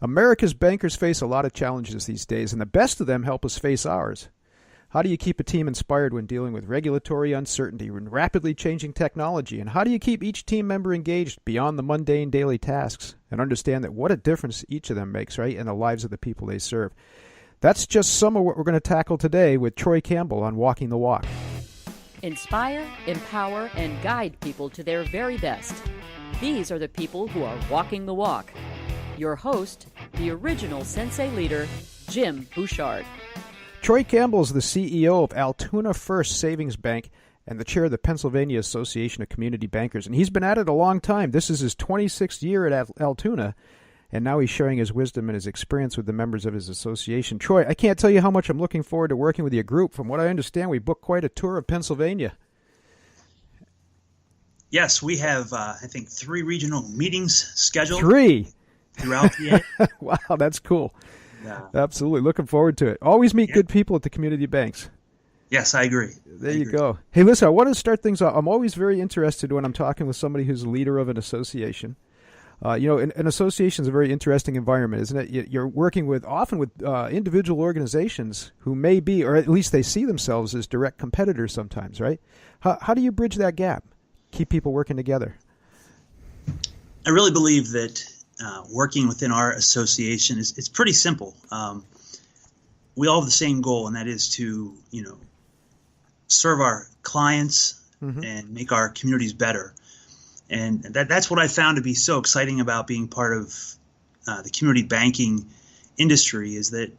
America's bankers face a lot of challenges these days, and the best of them help us face ours. How do you keep a team inspired when dealing with regulatory uncertainty and rapidly changing technology? And how do you keep each team member engaged beyond the mundane daily tasks and understand that what a difference each of them makes, right, in the lives of the people they serve? That's just some of what we're going to tackle today with Troy Campbell on Walking the Walk. Inspire, empower, and guide people to their very best. These are the people who are walking the walk. Your host, the original Sensei leader, Jim Bouchard. Troy Campbell is the CEO of Altoona First Savings Bank and the chair of the Pennsylvania Association of Community Bankers. And he's been at it a long time. This is his 26th year at Altoona, and now he's sharing his wisdom and his experience with the members of his association. Troy, I can't tell you how much I'm looking forward to working with your group. From what I understand, we booked quite a tour of Pennsylvania. Yes, we have, I think, 3 regional meetings scheduled. 3? Throughout the year. Wow, that's cool. Yeah. Absolutely. Looking forward to it. Always meet good people at the community banks. Yes, I agree. There you go. Hey, listen, I want to start things off. I'm always very interested when I'm talking with somebody who's a leader of an association. An association is a very interesting environment, isn't it? You're working often with individual organizations who may be, or at least they see themselves as direct competitors sometimes, right? How do you bridge that gap? Keep people working together? I really believe that working within our association it's pretty simple. We all have the same goal, and that is to serve our clients and make our communities better. And that's what I found to be so exciting about being part of the community banking industry is that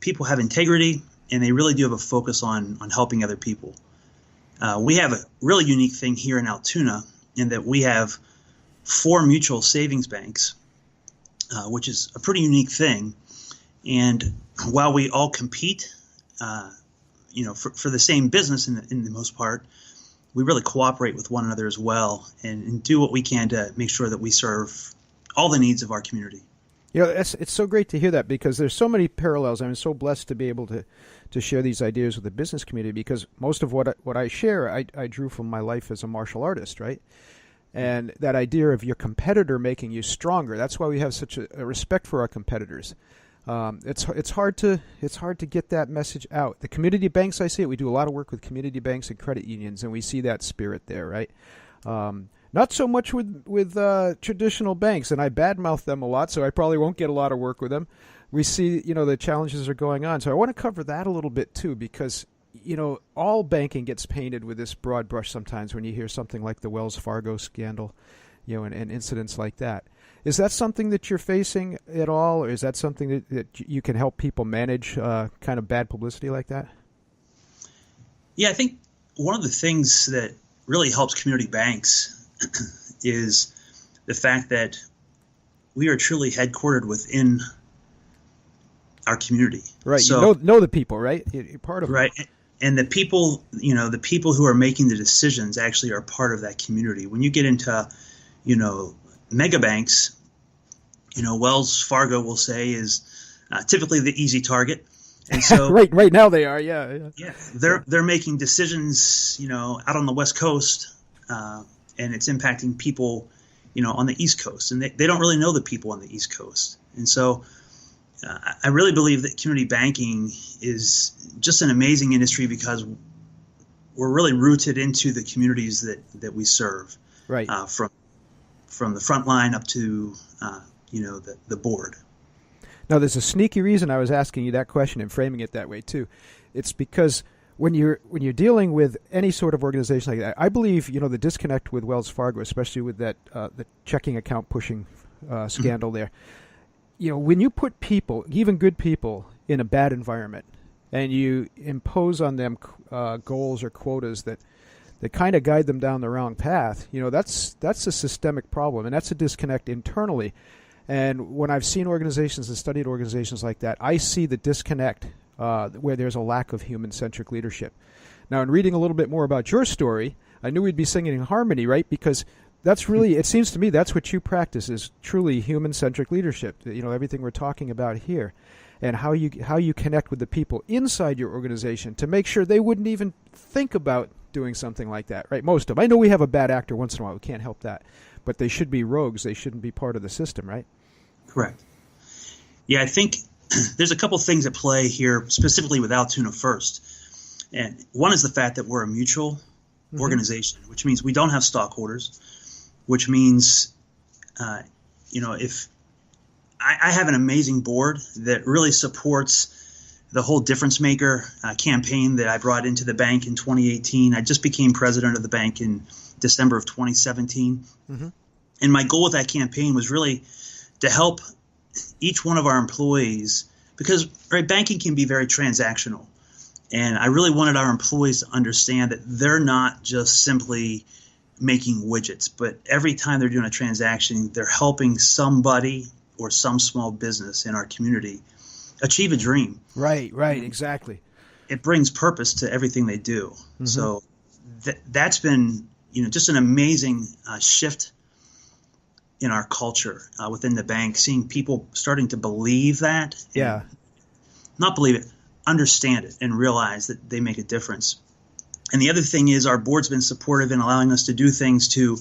people have integrity and they really do have a focus on helping other people. We have a really unique thing here in Altoona in that we have 4 mutual savings banks. Which is a pretty unique thing. And while we all compete, for the same business in the most part, we really cooperate with one another as well and do what we can to make sure that we serve all the needs of our community. It's so great to hear that because there's so many parallels. I'm so blessed to be able to share these ideas with the business community because most of what I share, I drew from my life as a martial artist, right? And that idea of your competitor making you stronger. That's why we have such a respect for our competitors. It's hard to get that message out. The community banks, I see it. We do a lot of work with community banks and credit unions, and we see that spirit there, right? Not so much with traditional banks, and I badmouth them a lot, so I probably won't get a lot of work with them. We see, the challenges are going on. So I want to cover that a little bit too, because all banking gets painted with this broad brush sometimes when you hear something like the Wells Fargo scandal, and incidents like that. Is that something that you're facing at all, or is that something that you can help people manage, kind of bad publicity like that? Yeah, I think one of the things that really helps community banks is the fact that we are truly headquartered within our community. Right. So, you know the people, right? You're part of right. It. And the people who are making the decisions actually are part of that community. When you get into, mega banks, Wells Fargo will say is typically the easy target. And so right now they are, yeah. They're making decisions, out on the West Coast, and it's impacting people, on the East Coast, and they don't really know the people on the East Coast. And so I really believe that community banking is just an amazing industry because we're really rooted into the communities that we serve, right? From the front line up to the board. Now, there's a sneaky reason I was asking you that question and framing it that way too. It's because when you're dealing with any sort of organization like that, I believe the disconnect with Wells Fargo, especially with that the checking account pushing scandal there. When you put people, even good people, in a bad environment, and you impose on them goals or quotas that kind of guide them down the wrong path, that's a systemic problem, and that's a disconnect internally. And when I've seen organizations and studied organizations like that, I see the disconnect where there's a lack of human-centric leadership. Now, in reading a little bit more about your story, I knew we'd be singing in harmony, right? Because that's really, it seems to me, that's what you practice is truly human-centric leadership. Everything we're talking about here, and how you connect with the people inside your organization to make sure they wouldn't even think about doing something like that, right? Most of them. I know we have a bad actor once in a while. We can't help that. But they should be rogues. They shouldn't be part of the system, right? Correct. Yeah, I think there's a couple things at play here, specifically with Altoona First. And one is the fact that we're a mutual organization, which means we don't have stockholders, which means, if I have an amazing board that really supports the whole Difference Maker campaign that I brought into the bank in 2018. I just became president of the bank in December of 2017. And my goal with that campaign was really to help each one of our employees, because banking can be very transactional. And I really wanted our employees to understand that they're not just simply making widgets, but every time they're doing a transaction, they're helping somebody or some small business in our community achieve a dream. Right, exactly. It brings purpose to everything they do. So that's been, just an amazing shift in our culture within the bank, seeing people starting to believe that. Yeah. Not believe it, understand it, and realize that they make a difference. And the other thing is our board's been supportive in allowing us to do things to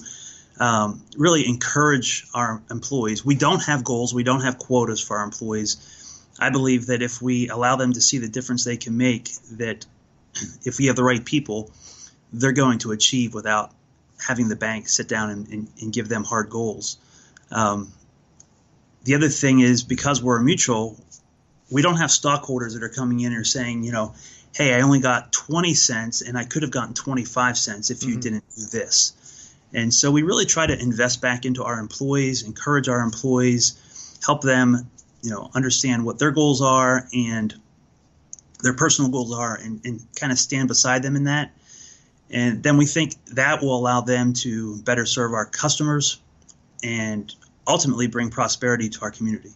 really encourage our employees. We don't have goals. We don't have quotas for our employees. I believe that if we allow them to see the difference they can make, that if we have the right people, they're going to achieve without having the bank sit down and give them hard goals. The other thing is, because we're a mutual, we don't have stockholders that are coming in and saying, hey, I only got 20 cents and I could have gotten 25 cents if you didn't do this. And so we really try to invest back into our employees, encourage our employees, help them understand what their goals are and their personal goals are, and kind of stand beside them in that. And then we think that will allow them to better serve our customers and ultimately bring prosperity to our community.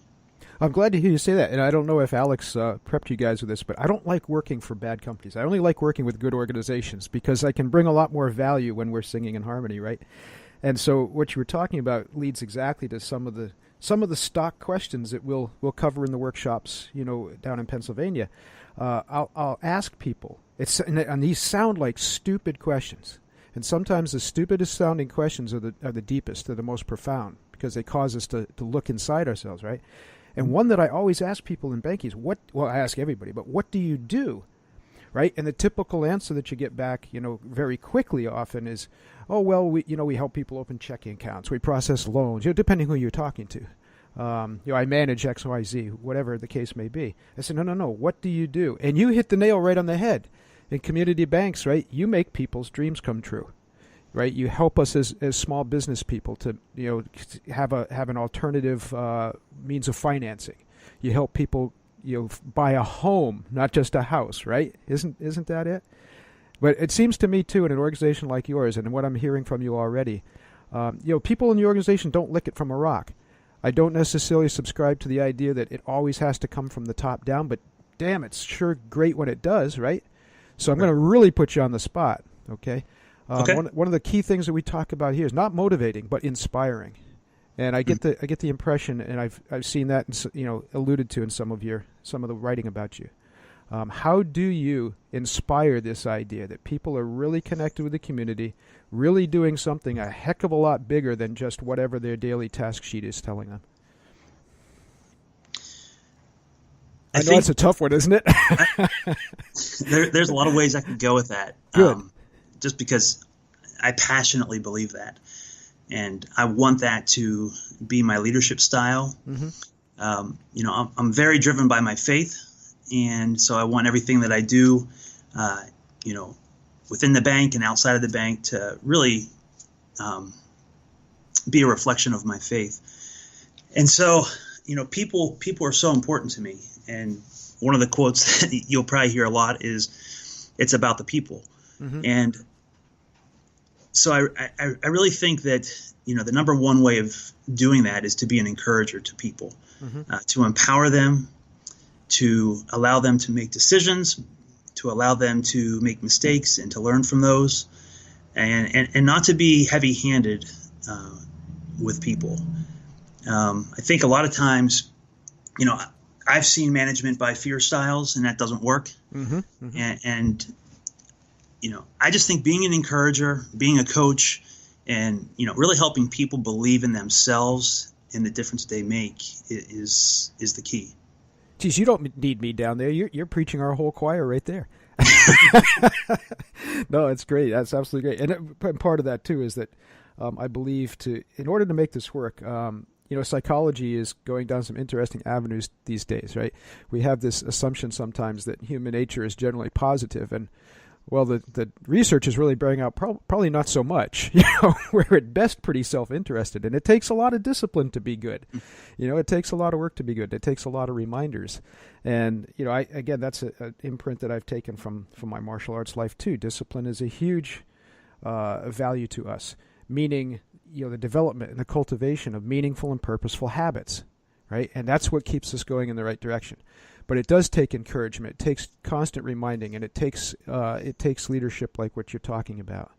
I'm glad to hear you say that. And I don't know if Alex prepped you guys with this, but I don't like working for bad companies. I only like working with good organizations because I can bring a lot more value when we're singing in harmony, right? And so what you were talking about leads exactly to some of the stock questions that we'll cover in the workshops, down in Pennsylvania. I'll ask people, and these sound like stupid questions, and sometimes the stupidest sounding questions are the deepest, they're the most profound, because they cause us to look inside ourselves, right? And one that I always ask people in banking is, I ask everybody, but what do you do? Right? And the typical answer that you get back, very quickly often is, oh, well, we help people open checking accounts. We process loans, depending who you're talking to. I manage X, Y, Z, whatever the case may be. I said, no. What do you do? And you hit the nail right on the head. In community banks, right, you make people's dreams come true. Right? You help us as small business people to, have an alternative means of financing. You help people, buy a home, not just a house, right? Isn't that it? But it seems to me too, in an organization like yours, and what I'm hearing from you already, people in the organization don't lick it from a rock. I don't necessarily subscribe to the idea that it always has to come from the top down, but damn, it's sure great when it does, right? So I'm going to really put you on the spot, okay? Okay. One of the key things that we talk about here is not motivating, but inspiring. And I get the impression, and I've seen that, alluded to in some of the writing about you. How do you inspire this idea that people are really connected with the community, really doing something a heck of a lot bigger than just whatever their daily task sheet is telling them? I know it's a tough one, isn't it? There's a lot of ways I could go with that. Good. Just because I passionately believe that. And I want that to be my leadership style. I'm very driven by my faith. And so I want everything that I do, within the bank and outside of the bank to really be a reflection of my faith. And so, people are so important to me. And one of the quotes that you'll probably hear a lot is, it's about the people. And so I really think that, the number one way of doing that is to be an encourager to people, to empower them, to allow them to make decisions, to allow them to make mistakes and to learn from those, and not to be heavy-handed with people. I think a lot of times, I've seen management by fear styles, and that doesn't work. And I just think being an encourager, being a coach, and really helping people believe in themselves and the difference they make is the key. Geez, you don't need me down there. You're preaching our whole choir right there. No, it's great. That's absolutely great. And part of that too is that I believe in order to make this work, psychology is going down some interesting avenues these days, right? We have this assumption sometimes that human nature is generally positive, and well, the research is really bearing out probably not so much. We're at best pretty self-interested, and it takes a lot of discipline to be good. It takes a lot of work to be good. It takes a lot of reminders, and again, that's an imprint that I've taken from my martial arts life too. Discipline is a huge value to us, meaning the development and the cultivation of meaningful and purposeful habits, right? And that's what keeps us going in the right direction. But it does take encouragement. It takes constant reminding, and it takes leadership like what you're talking about.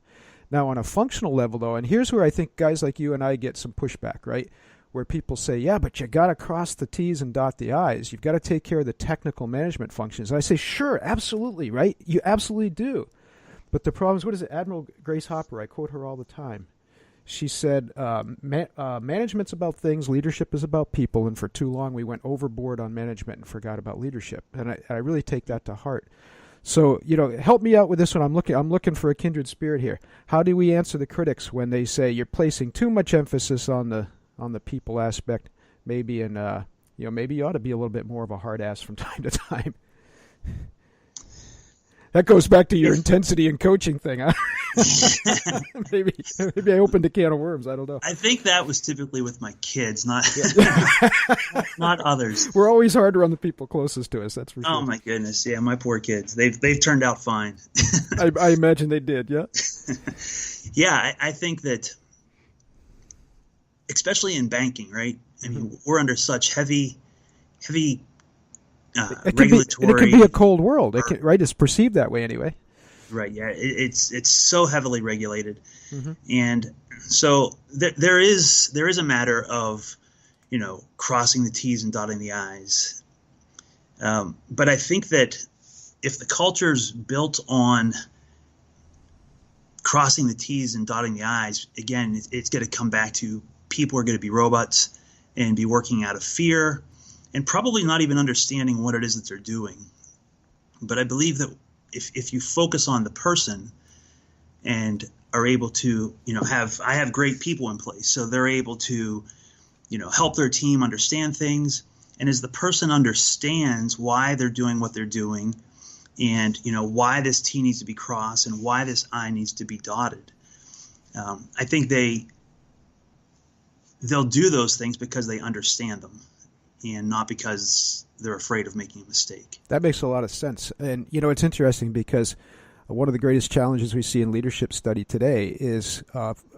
Now, on a functional level, though, and here's where I think guys like you and I get some pushback, right? Where people say, yeah, but you got to cross the T's and dot the I's. You've got to take care of the technical management functions. And I say, sure, absolutely, right? You absolutely do. But the problem is, what is it? Admiral Grace Hopper, I quote her all the time. She said, management's about things, leadership is about people, and for too long we went overboard on management and forgot about leadership. And I really take that to heart. So, help me out with this one. I'm looking for a kindred spirit here. How do we answer the critics when they say you're placing too much emphasis on the people aspect, maybe, and maybe you ought to be a little bit more of a hard ass from time to time? That goes back to your intensity and coaching thing, huh? maybe I opened a can of worms. I don't know. I think that was typically with my kids, not not others. We're always harder on the people closest to us. That's for sure. Oh my goodness, yeah, my poor kids. They've turned out fine. I imagine they did. Yeah. Yeah, I think that, especially in banking, right? I mean, we're under such heavy. Regulatory. It can be a cold world, right? It's perceived that way anyway. Right. Yeah. It's so heavily regulated, and so there is a matter of crossing the T's and dotting the I's. But I think that if the culture's built on crossing the T's and dotting the I's, again, it's going to come back to people are going to be robots and be working out of fear, and probably not even understanding what it is that they're doing. But I believe that if you focus on the person and are able to, I have great people in place, so they're able to, help their team understand things. And as the person understands why they're doing what they're doing, and why this T needs to be crossed and why this I needs to be dotted, I think they'll do those things because they understand them, and not because they're afraid of making a mistake. That makes a lot of sense. And, it's interesting because one of the greatest challenges we see in leadership study today is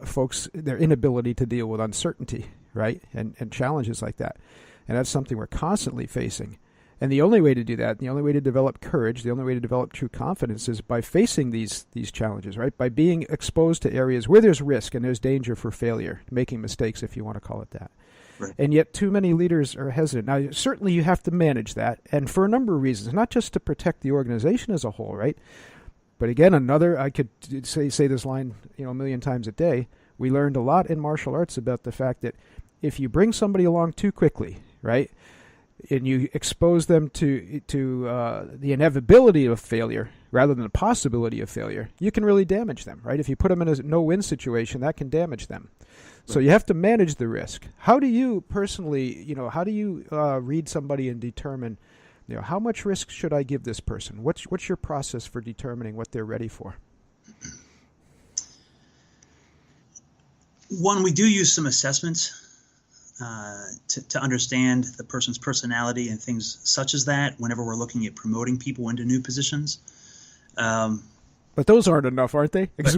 folks, their inability to deal with uncertainty, right? And challenges like that. And that's something we're constantly facing. And the only way to do that, the only way to develop courage, the only way to develop true confidence is by facing these challenges, right? By being exposed to areas where there's risk and there's danger for failure, making mistakes, if you want to call it that. Right. And yet too many leaders are hesitant. Now, certainly you have to manage that, and for a number of reasons, not just to protect the organization as a whole, right? But again, I could say this line, a million times a day. We learned a lot in martial arts about the fact that if you bring somebody along too quickly, right, and you expose them to the inevitability of failure rather than the possibility of failure, you can really damage them, right? If you put them in a no-win situation, that can damage them. So you have to manage the risk. How do you personally, read somebody and determine, how much risk should I give this person? What's your process for determining what they're ready for? One, we do use some assessments to understand the person's personality and things such as that whenever we're looking at promoting people into new positions. But those aren't enough, aren't they? Because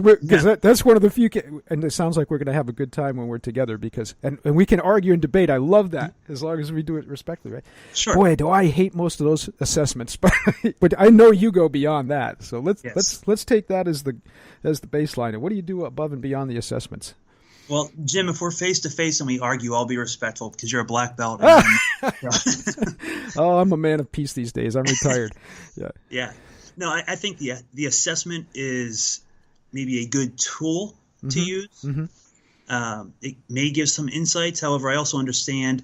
that's one of the few, and it sounds like we're going to have a good time when we're together and we can argue and debate. I love that, as long as we do it respectfully, right? Sure. Boy, do I hate most of those assessments, but I know you go beyond that. So let's take that as the baseline. And what do you do above and beyond the assessments? Well, Jim, if we're face to face and we argue, I'll be respectful because you're a black belt. Oh, I'm a man of peace these days. I'm retired. Yeah. Yeah. No, I think the assessment is maybe a good tool to use. Mm-hmm. It may give some insights. However, I also understand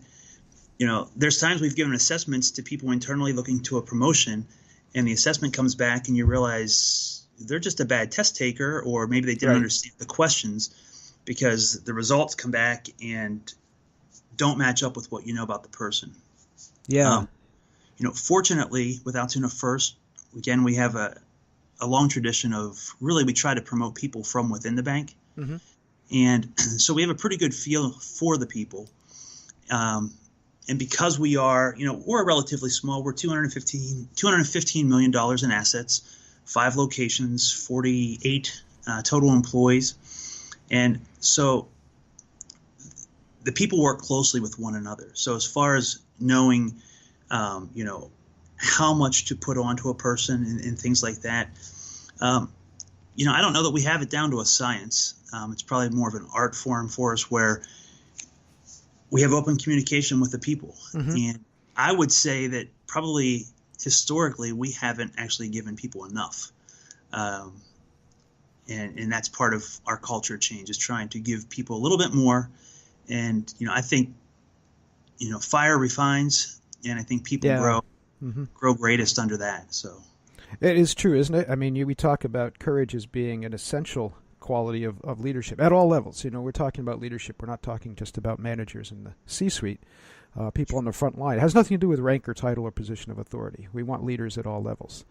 There's times we've given assessments to people internally looking to a promotion, and the assessment comes back and you realize they're just a bad test taker, or maybe they didn't understand the questions, because the results come back and don't match up with what you know about the person. Yeah. Fortunately, with Altoona First, again, we have a long tradition of we try to promote people from within the bank. Mm-hmm. And so we have a pretty good feel for the people. And because we are, we're relatively small, we're $215 million in assets, 5 locations, 48 total employees. And so the people work closely with one another. So as far as knowing, how much to put onto a person and things like that, I don't know that we have it down to a science. It's probably more of an art form for us, where we have open communication with the people. Mm-hmm. And I would say that probably historically we haven't actually given people enough. And that's part of our culture change, is trying to give people a little bit more. And, I think, fire refines, and I think people grow greatest under that. So it is true, isn't it? I mean, we talk about courage as being an essential quality of leadership at all levels. We're talking about leadership. We're not talking just about managers in the C-suite, people on the front line. It has nothing to do with rank or title or position of authority. We want leaders at all levels,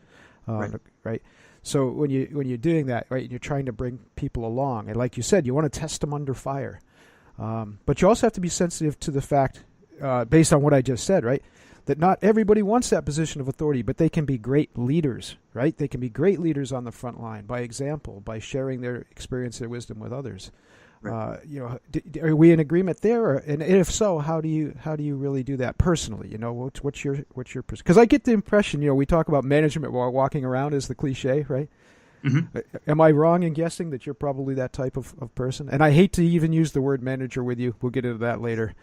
right? So when you're doing that, right, and you're trying to bring people along, and like you said, you want to test them under fire, but you also have to be sensitive to the fact, based on what I just said, right, that not everybody wants that position of authority, but they can be great leaders, right? They can be great leaders on the front line by example, by sharing their experience, their wisdom with others. Right. Are we in agreement there? And if so, how do you really do that personally? What's your because I get the impression, we talk about management while walking around is the cliche, right? Mm-hmm. Am I wrong in guessing that you're probably that type of person? And I hate to even use the word manager with you. We'll get into that later.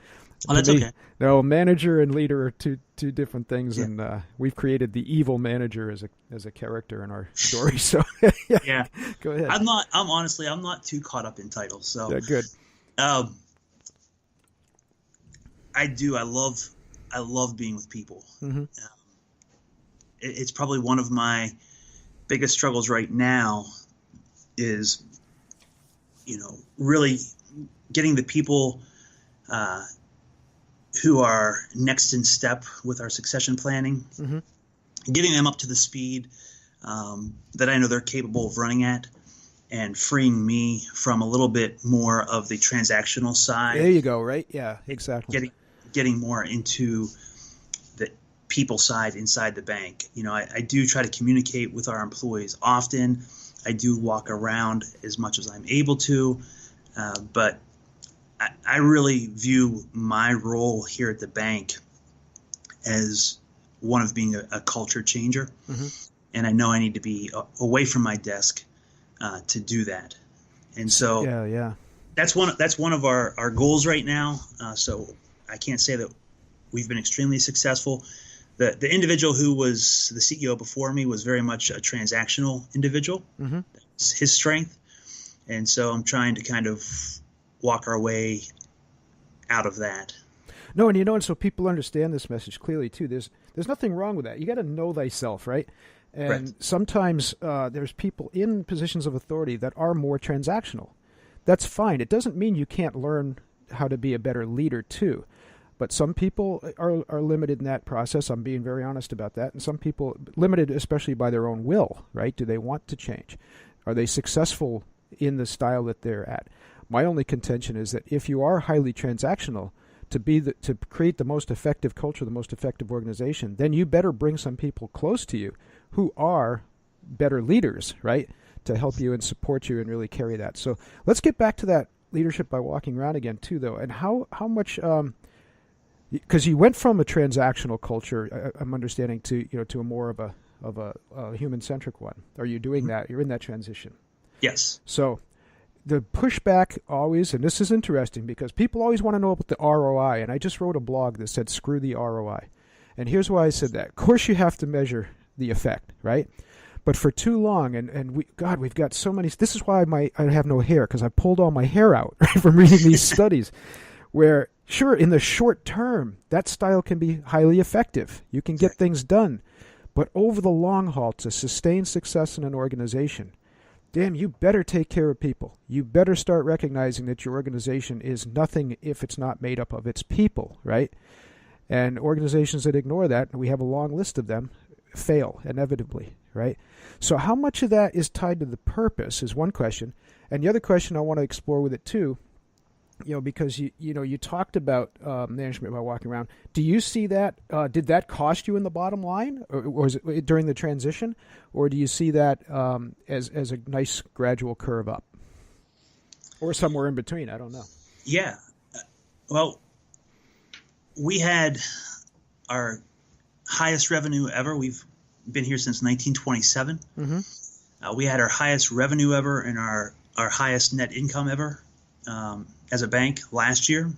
Oh, that's okay. No, manager and leader are two different things, and we've created the evil manager as a character in our story. So yeah, go ahead. I'm not too caught up in titles. So yeah, good. I love being with people. Mm-hmm. It's probably one of my biggest struggles right now is, really getting the people who are next in step with our succession planning, mm-hmm. getting them up to the speed that I know they're capable of running at, and freeing me from a little bit more of the transactional side. There you go, right? Yeah, exactly. Getting more into the people side inside the bank. I do try to communicate with our employees often. I do walk around as much as I'm able to, but I really view my role here at the bank as one of being a culture changer. Mm-hmm. And I know I need to be away from my desk to do that. And so that's one of our goals right now. So I can't say that we've been extremely successful. The individual who was the CEO before me was very much a transactional individual. Mm-hmm. That's his strength. And so I'm trying to kind of walk our way out of that. No, and so people understand this message clearly too. There's nothing wrong with that. You got to know thyself, right? And sometimes there's people in positions of authority that are more transactional. That's fine. It doesn't mean you can't learn how to be a better leader too. But some people are limited in that process. I'm being very honest about that. And some people limited especially by their own will, right? Do they want to change? Are they successful in the style that they're at? My only contention is that if you are highly transactional, to create the most effective culture, the most effective organization, then you better bring some people close to you who are better leaders, right, to help you and support you and really carry that. So let's get back to that leadership by walking around again too, though, and how much because you went from a transactional culture, I'm understanding, to a more of a human-centric one. Are you doing that? You're in that transition. Yes. So the pushback always, and this is interesting because people always want to know about the ROI, and I just wrote a blog that said, screw the ROI. And here's why I said that. Of course you have to measure the effect, right? But for too long, and we've got so many, this is why I have no hair, because I pulled all my hair out, right, from reading these studies. where, sure, in the short term, that style can be highly effective. You can get things done. But over the long haul, to sustain success in an organization, damn, you better take care of people. You better start recognizing that your organization is nothing if it's not made up of its people, right? And organizations that ignore that, and we have a long list of them, fail inevitably, right? So how much of that is tied to the purpose is one question. And the other question I want to explore with it too, because you talked about management by walking around. Do you see that? Did that cost you in the bottom line, or was it during the transition, or do you see that as a nice gradual curve up, or somewhere in between? I don't know. Yeah, well, we had our highest revenue ever. We've been here since 1927. Mm-hmm. We had our highest revenue ever and our highest net income ever. As a bank last year.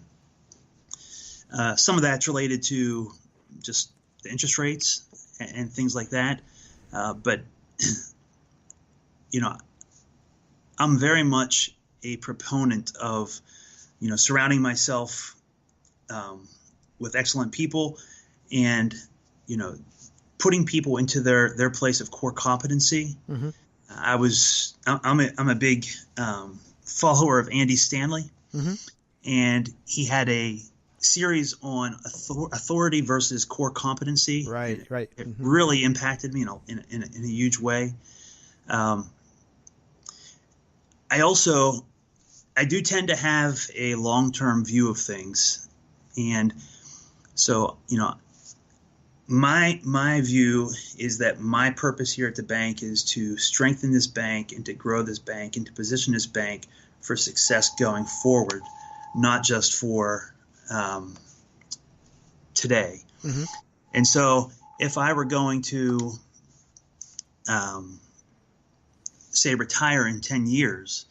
Some of that's related to just the interest rates and things like that. But, I'm very much a proponent of, surrounding myself with excellent people and, putting people into their place of core competency. Mm-hmm. I'm a big follower of Andy Stanley. Mm-hmm. And he had a series on authority versus core competency. Right. It really impacted me in a huge way. I do tend to have a long-term view of things. And so, my view is that my purpose here at the bank is to strengthen this bank and to grow this bank and to position this bank for success going forward, not just for today. Mm-hmm. And so if I were going to, say, retire in 10 years,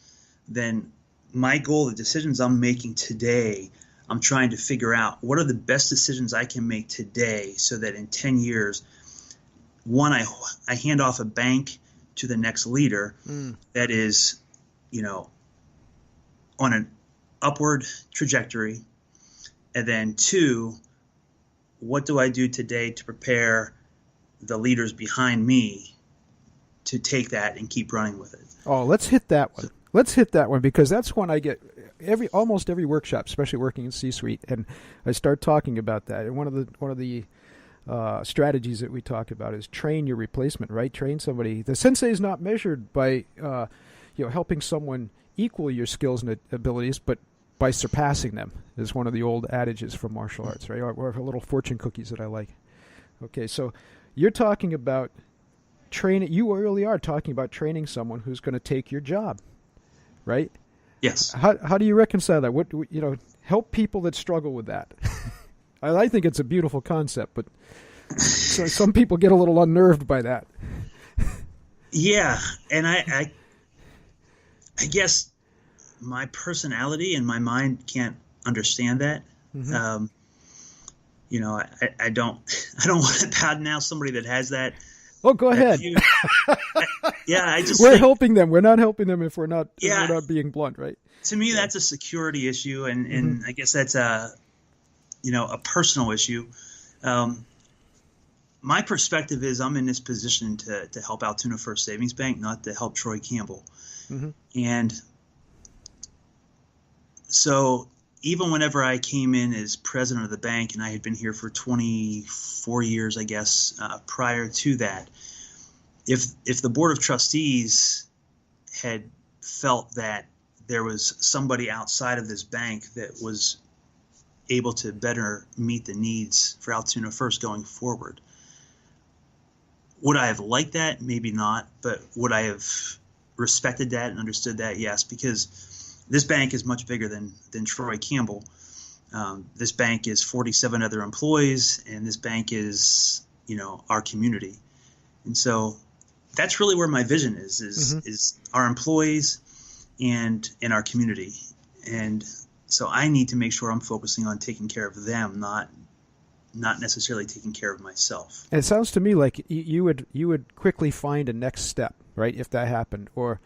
then my goal, the decisions I'm making today, I'm trying to figure out what are the best decisions I can make today so that in 10 years, one, I hand off a bank to the next leader that is, on an upward trajectory. And then two, what do I do today to prepare the leaders behind me to take that and keep running with it? Oh, let's hit that one. Let's hit that one, because that's one I get almost every workshop, especially working in C-suite, and I start talking about that. And one of the strategies that we talk about is train your replacement, right? Train somebody. The sensei is not measured by helping someone equal your skills and abilities, but by surpassing them, is one of the old adages from martial arts, right? Or little fortune cookies that I like. Okay, so you're talking about training. You really are talking about training someone who's going to take your job, right? Yes. How do you reconcile that? What help people that struggle with that? I think it's a beautiful concept, but so some people get a little unnerved by that. Yeah, and I guess my personality and my mind can't understand that. Mm-hmm. I don't want to badmouth somebody that has that. Oh, go ahead. We're helping them. We're not helping them if we're not being blunt, right? To me, that's a security issue, and mm-hmm. I guess that's a personal issue. My perspective is I'm in this position to help Altoona First Savings Bank, not to help Troy Campbell. Mm-hmm. And so even whenever I came in as president of the bank, and I had been here for 24 years, I guess, prior to that, if the board of trustees had felt that there was somebody outside of this bank that was able to better meet the needs for Altoona First going forward, would I have liked that? Maybe not. But would I have respected that and understood that? Yes, because this bank is much bigger than Troy Campbell. This bank is 47 other employees, and this bank is, our community. And so that's really where my vision is our employees and our community. And so I need to make sure I'm focusing on taking care of them, not necessarily taking care of myself. And it sounds to me like you would quickly find a next step, right? If that happened, or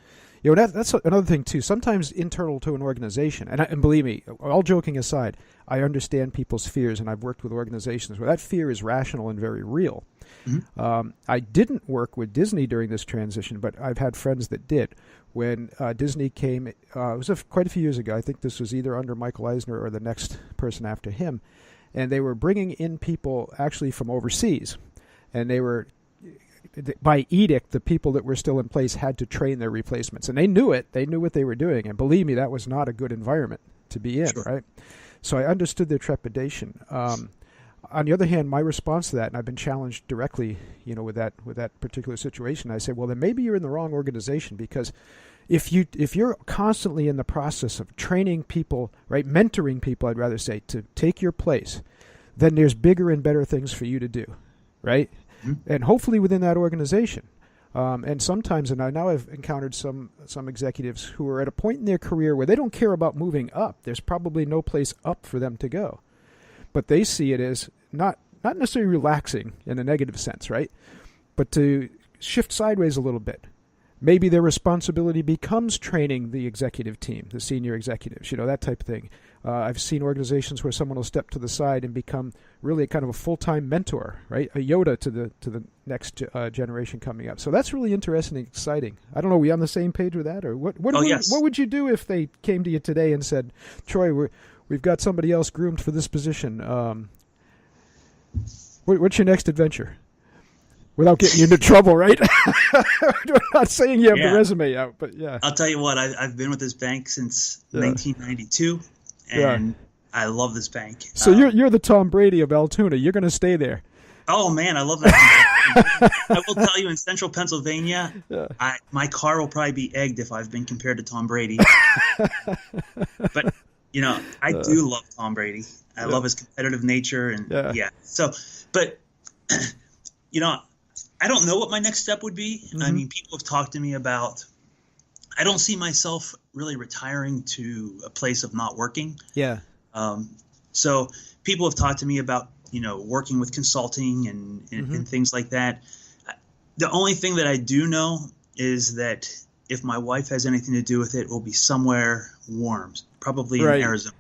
That's another thing too. Sometimes internal to an organization, and believe me, all joking aside, I understand people's fears, and I've worked with organizations where that fear is rational and very real. Mm-hmm. I didn't work with Disney during this transition, but I've had friends that did. When Disney came, it was quite a few years ago. I think this was either under Michael Eisner or the next person after him, and they were bringing in people actually from overseas, and they were, by edict, the people that were still in place had to train their replacements, and they knew it. They knew what they were doing, and believe me, that was not a good environment to be in, Sure. right? So I understood their trepidation. On the other hand, my response to that, and I've been challenged directly, with that particular situation, I say, well, then maybe you're in the wrong organization, because if you're constantly in the process of training people, right, mentoring people, I'd rather say, to take your place, then there's bigger and better things for you to do, right? Mm-hmm. And hopefully within that organization. And sometimes, and now I've encountered some executives who are at a point in their career where they don't care about moving up. There's probably no place up for them to go. But they see it as not necessarily relaxing in a negative sense, right? But to shift sideways a little bit. Maybe their responsibility becomes training the executive team, the senior executives, that type of thing. I've seen organizations where someone will step to the side and become really kind of a full-time mentor, right? A Yoda to the next generation coming up. So that's really interesting and exciting. I don't know, are we on the same page with that? Or what would you do if they came to you today and said, Troy, we've got somebody else groomed for this position. What's your next adventure? Without getting you into trouble, right? We're not saying you have the resume out, but yeah. I'll tell you what, I've been with this bank since 1992, and I love this bank. So you're the Tom Brady of Altoona. You're going to stay there. Oh, man, I love that. I will tell you, in central Pennsylvania, my car will probably be egged if I've been compared to Tom Brady. But, I do love Tom Brady. I love his competitive nature. And So, but, I don't know what my next step would be. Mm-hmm. I mean, people have talked to me about, I don't see myself really retiring to a place of not working. Yeah. So people have talked to me about, working with consulting and things like that. The only thing that I do know is that if my wife has anything to do with it, we'll be somewhere warm, probably in Arizona.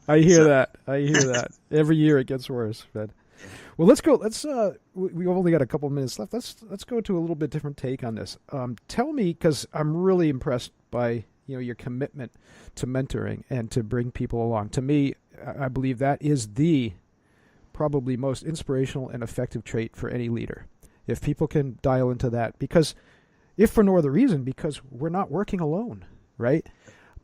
I hear that. Every year it gets worse, but. Well, let's go. We've only got a couple of minutes left. Let's go to a little bit different take on this. Tell me, because I'm really impressed by your commitment to mentoring and to bring people along. To me, I believe that is the probably most inspirational and effective trait for any leader. If people can dial into that, because if for no other reason, because we're not working alone, right?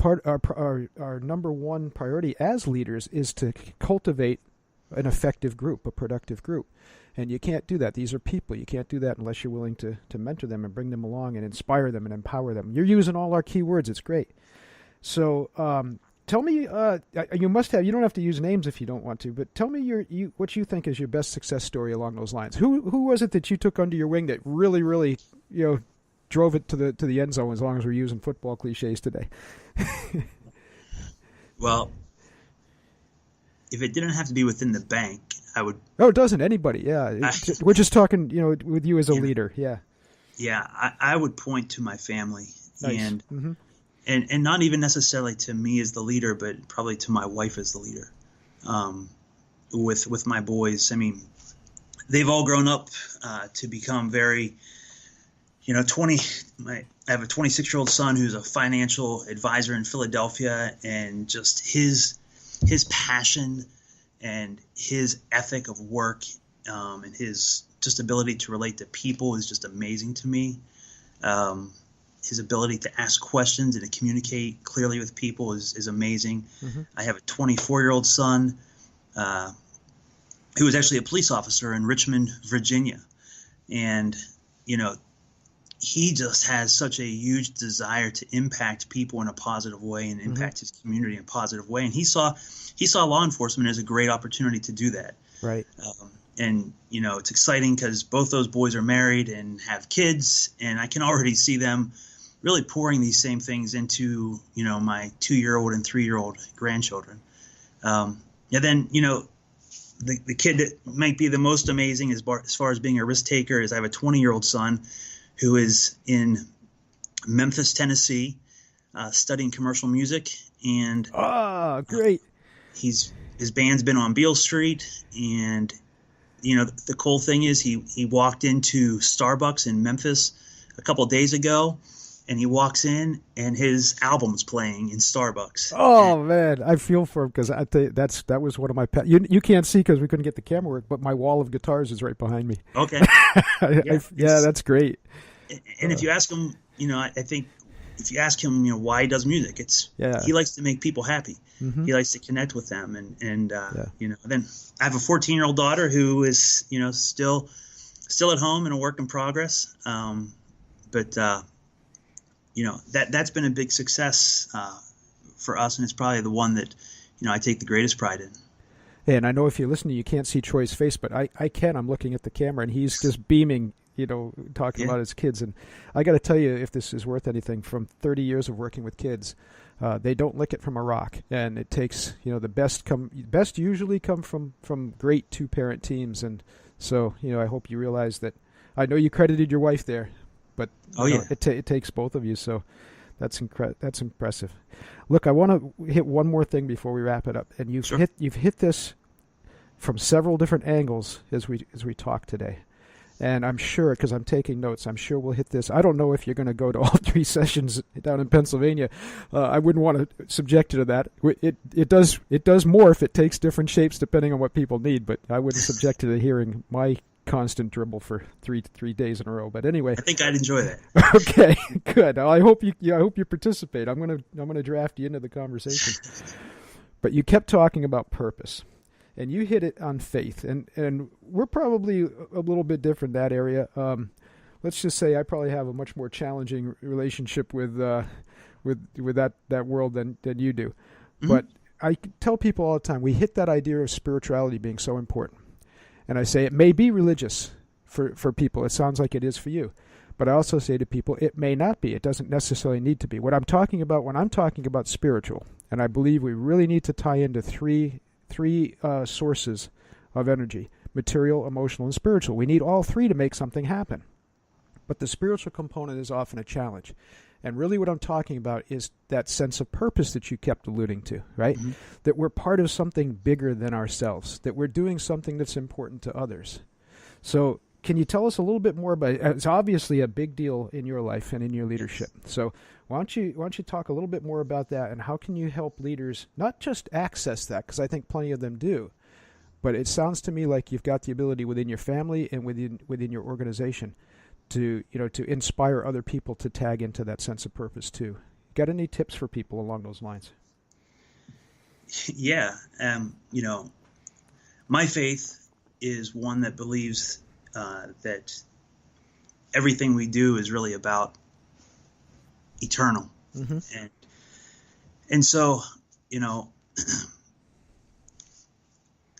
Our number one priority as leaders is to cultivate an effective group, a productive group. And you can't do that. These are people. You can't do that unless you're willing to mentor them and bring them along and inspire them and empower them. You're using all our key words. It's great. So tell me, you don't have to use names if you don't want to, but tell me what you think is your best success story along those lines. Who was it that you took under your wing that really, really, drove it to the end zone, as long as we're using football cliches today? Well, if it didn't have to be within the bank, I would. No, it doesn't. Anybody, yeah. We're just talking, with you as a leader, yeah. Yeah, I would point to my family, nice. and not even necessarily to me as the leader, but probably to my wife as the leader. With my boys, I mean, they've all grown up to become very, 20. I have a 26-year-old son who's a financial advisor in Philadelphia, and just his passion and his ethic of work and his just ability to relate to people is just amazing to me. His ability to ask questions and to communicate clearly with people is amazing. Mm-hmm. I have a 24-year-old son who was actually a police officer in Richmond, Virginia. And, he just has such a huge desire to impact people in a positive way and impact his community in a positive way. And he saw law enforcement as a great opportunity to do that. Right. And, it's exciting because both those boys are married and have kids, and I can already see them really pouring these same things into, my 2-year-old and 3-year-old grandchildren. And then, the kid that might be the most amazing as far as being a risk taker is I have a 20-year-old son who is in Memphis, Tennessee, studying commercial music, and great. his band's been on Beale Street, and the cool thing is he walked into Starbucks in Memphis a couple of days ago, and he walks in and his album's playing in Starbucks. Oh man, I feel for him, because that was one of my you can't see because we couldn't get the camera work, but my wall of guitars is right behind me. Okay. Yeah, that's great. And if you ask him, I think if you ask him, why he does music, he likes to make people happy. Mm-hmm. He likes to connect with them, and then I have a 14-year-old daughter who is still at home and a work in progress. But that's been a big success for us, and it's probably the one that I take the greatest pride in. And I know if you're listening, you can't see Troy's face, but I can. I'm looking at the camera, and he's just beaming, talking about his kids. And I got to tell you, if this is worth anything, from 30 years of working with kids, they don't lick it from a rock. And it takes, the best usually come from great two-parent teams. And so, I hope you realize that. I know you credited your wife there, but it takes both of you. So that's impressive. Look, I want to hit one more thing before we wrap it up. And you've hit this from several different angles as we talk today. And I'm sure, because I'm taking notes, I'm sure we'll hit this. I don't know if you're going to go to all 3 sessions down in Pennsylvania. I wouldn't want to subject you to that. It does morph. It takes different shapes depending on what people need, but I wouldn't subject you to hearing my constant dribble for three days in a row. But anyway, I think I'd enjoy that. Okay, good. I hope you participate. I'm gonna draft you into the conversation. But you kept talking about purpose. And you hit it on faith, and we're probably a little bit different in that area. Let's just say I probably have a much more challenging relationship with that world than you do. Mm-hmm. But I tell people all the time, we hit that idea of spirituality being so important. And I say it may be religious for people. It sounds like it is for you. But I also say to people, it may not be. It doesn't necessarily need to be. What I'm talking about when I'm talking about spiritual, and I believe we really need to tie into three sources of energy: material, emotional, and spiritual. We need all three to make something happen. But the spiritual component is often a challenge. And really what I'm talking about is that sense of purpose that you kept alluding to, right? Mm-hmm. That we're part of something bigger than ourselves, that we're doing something that's important to others. So can you tell us a little bit more about it? It's obviously a big deal in your life and in your leadership. So why don't you talk a little bit more about that, and how can you help leaders not just access that, because I think plenty of them do, but it sounds to me like you've got the ability within your family and within your organization to inspire other people to tag into that sense of purpose too. Got any tips for people along those lines? Yeah, my faith is one that believes that everything we do is really about eternal. Mm-hmm. And so,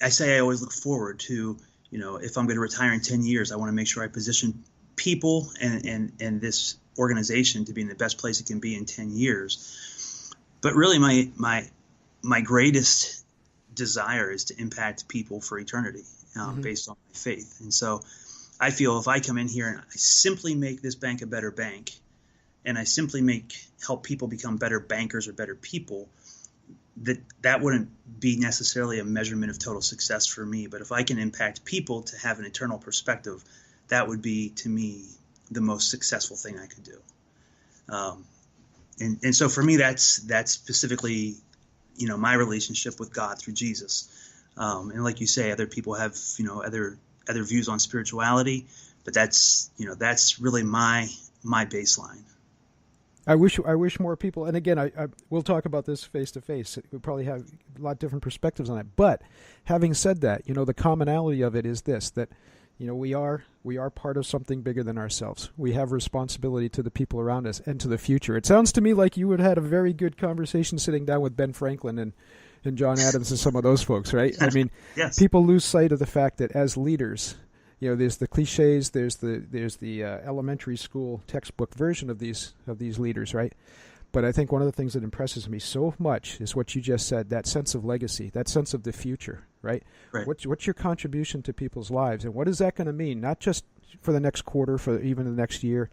I say I always look forward to, if I'm going to retire in 10 years, I want to make sure I position people and this organization to be in the best place it can be in 10 years. But really my greatest desire is to impact people for eternity, based on my faith. And so I feel if I come in here and I simply make this bank a better bank, and I simply help people become better bankers or better people, that wouldn't be necessarily a measurement of total success for me. But if I can impact people to have an eternal perspective, that would be, to me, the most successful thing I could do. And so for me, that's specifically, my relationship with God through Jesus. And like you say, other people have, other views on spirituality, but that's really my baseline. I wish more people, and again, we'll talk about this face to face. We probably have a lot of different perspectives on it. But having said that, the commonality of it is this, that, we are part of something bigger than ourselves. We have responsibility to the people around us and to the future. It sounds to me like you would have had a very good conversation sitting down with Ben Franklin and John Adams and some of those folks, right? I mean, yes. People lose sight of the fact that as leaders, there's the cliches, there's the elementary school textbook version of these leaders, right? But I think one of the things that impresses me so much is what you just said, that sense of legacy, that sense of the future, right? Right. What's your contribution to people's lives, and what is that going to mean? Not just for the next quarter, for even the next year,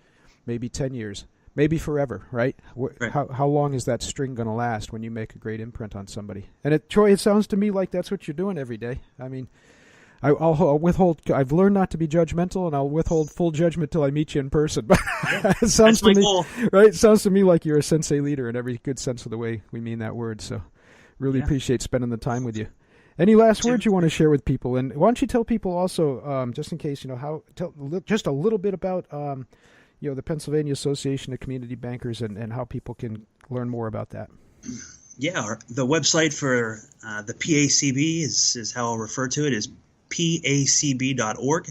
maybe 10 years, maybe forever, right? Right. How long is that string going to last when you make a great imprint on somebody? And Troy, it sounds to me like that's what you're doing every day. I mean, I'll withhold. I've learned not to be judgmental, and I'll withhold full judgment till I meet you in person. But it sounds to me, goal. right? It sounds to me like you're a sensei leader in every good sense of the way we mean that word. So, really appreciate spending the time with you. Any last words you want to share with people? And why don't you tell people also, just in case, just a little bit about, the Pennsylvania Association of Community Bankers and how people can learn more about that. Yeah, the website for the PACB is how I'll refer to it, is pacb.org.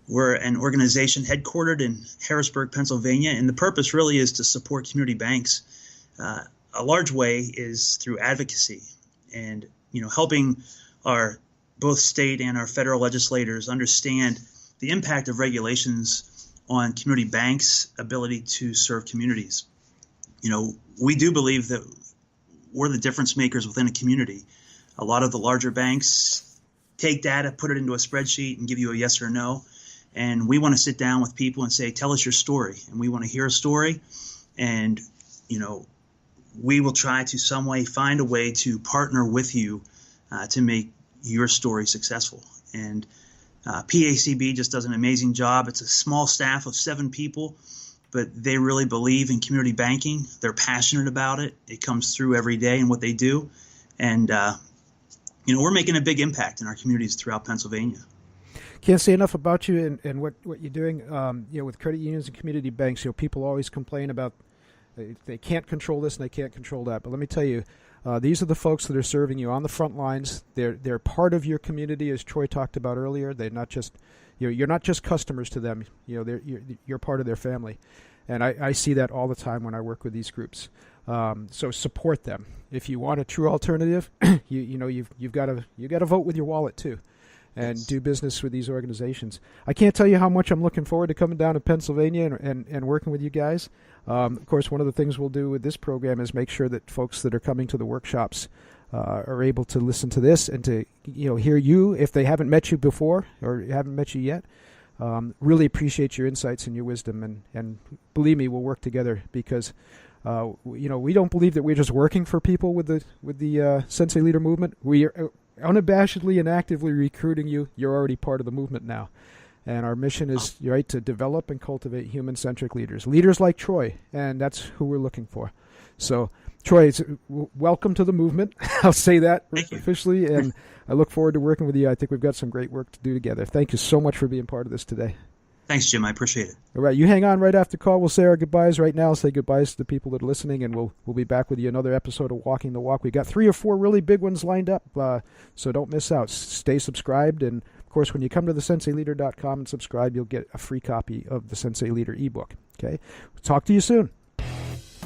We're an organization headquartered in Harrisburg, Pennsylvania, and the purpose really is to support community banks. A large way is through advocacy and helping our both state and our federal legislators understand the impact of regulations on community banks' ability to serve communities. We do believe that we're the difference makers within a community. A lot of the larger banks take data, put it into a spreadsheet, and give you a yes or no. And we want to sit down with people and say, tell us your story. And we want to hear a story. And, we will try to some way find a way to partner with you to make your story successful. And PACB just does an amazing job. It's a small staff of 7 people, but they really believe in community banking. They're passionate about it. It comes through every day in what they do. And, we're making a big impact in our communities throughout Pennsylvania. Can't say enough about you and what you're doing. With credit unions and community banks, people always complain about they can't control this and they can't control that. But let me tell you, these are the folks that are serving you on the front lines. They're part of your community, as Troy talked about earlier. They're not just you're not just customers to them. You're part of their family, and I see that all the time when I work with these groups. So support them. If you want a true alternative, you've got to vote with your wallet too, and do business with these organizations. I can't tell you how much I'm looking forward to coming down to Pennsylvania and working with you guys. Of course, one of the things we'll do with this program is make sure that folks that are coming to the workshops are able to listen to this and to hear you if they haven't met you before or haven't met you yet. Really appreciate your insights and your wisdom, and believe me, we'll work together because we don't believe that we're just working for people with the Sensei Leader movement. We are unabashedly and actively recruiting you. You're already part of the movement now. And our mission is to develop and cultivate human-centric leaders like Troy, and that's who we're looking for. So, Troy, welcome to the movement. I'll say that officially, and I look forward to working with you. I think we've got some great work to do together. Thank you so much for being part of this today. Thanks, Jim. I appreciate it. All right, you hang on right after the call. We'll say our goodbyes right now. I'll say goodbyes to the people that are listening, and we'll be back with you another episode of Walking the Walk. We got 3 or 4 really big ones lined up, so don't miss out. Stay subscribed, and of course, when you come to thesenseileader.com and subscribe, you'll get a free copy of the Sensei Leader ebook. Okay, talk to you soon.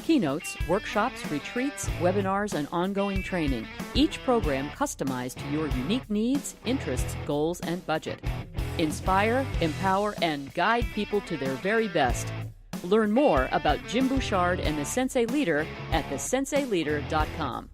Keynotes, workshops, retreats, webinars, and ongoing training. Each program customized to your unique needs, interests, goals, and budget. Inspire, empower, and guide people to their very best. Learn more about Jim Bouchard and the Sensei Leader at thesenseileader.com.